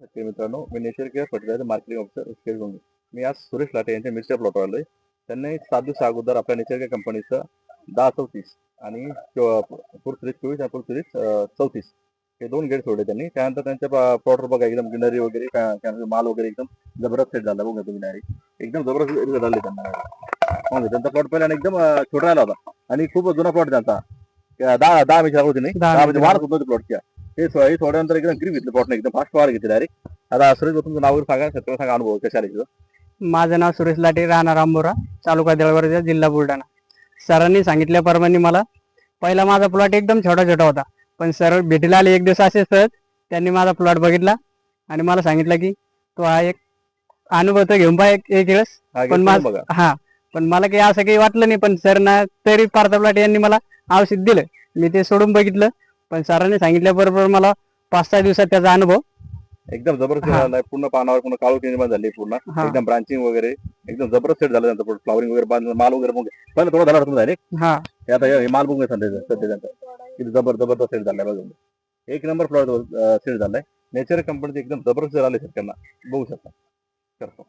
नमस्ते मित्रांनो, मी nature care fertiliser marketing officer Kelgondi. मी आज सुरेश लाटे यांच्या मिरच्या प्लॉटवर आलोय. त्यांनी 7 दिवसा अगोदर आपल्या नेचर केअर कंपनीचं 10-34 आणि फुल 24 आणि फुल 34 हे 2 गेट सोडले त्यांनी. त्यानंतर त्यांच्या प्लॉटवर बघा एकदम ग्रीनरी वगैरे त्यानंतर माल वगैरे एकदम जबरदस्त सेट झाला. बघा तुम्ही डायरेक्ट एकदम जबरदस्त result आले त्यांना. म्हणजे त्यांचा प्लॉट पहिला एकदम छोटा राहिला होता आणि खूप जुना प्लॉट त्यांचा. 10 मीटर होती नाही, 10 मीटर वाढ होत प्लॉटच्या. हे थोड्यानंतर एकदम ग्रीप घेतलं प्लॉटने, एकदम फास्ट पॉवर घेतली डायरेक्ट. आता सुरेश भाऊ, तुमचं नाव वगैरे सांगा, सत्य सांगा, अनुभव कशा आले तुझं? माझं नाव सुरेश लाटे, राहणार आंबोरा, तालुका देवळगाव, जिल्हा बुलढाणा. सरांनी सांगितल्याप्रमाणे मला पहिला माझा प्लॉट एकदम छोटा छोटा होता, पण सर भेटीला आले एक दिवस असे सहज. त्यांनी माझा प्लॉट बघितला आणि मला सांगितलं की तो हा एक अनुभव तर घेऊन पहा एक वेळेस. हा, पण घेतलं बघा. पण मला काही असं काही वाटलं नाही. पण सर ना तरी पार्था प्लॉट यांनी मला औषध दिलं, मी ते सोडून बघितलं. पण सरांनी सांगितल्याबरोबर मला 5-6 दिवसात त्याचा अनुभव एकदम जबरदस्त हा. झालाय. पूर्ण पानावर पूर्ण काळू निर्माण झाली पूर्ण. हा. एकदम ब्रांचिंग वगैरे एकदम जबरदस्त सेट झालं त्यांचं. फ्लावरिंग वगैरे माल वगैरे मग पहिलं थोडं झाला तुम्ही डायरेक्ट. हा हे आता हे माल बघून सध्या त्यांचा किती जबरदस्त सेट झालाय बघा. एक नंबर प्लॉट सेट झालाय. नेचर कंपनीचे एकदम जबरदस्त झाले त्यांना बघू शकता. करतो.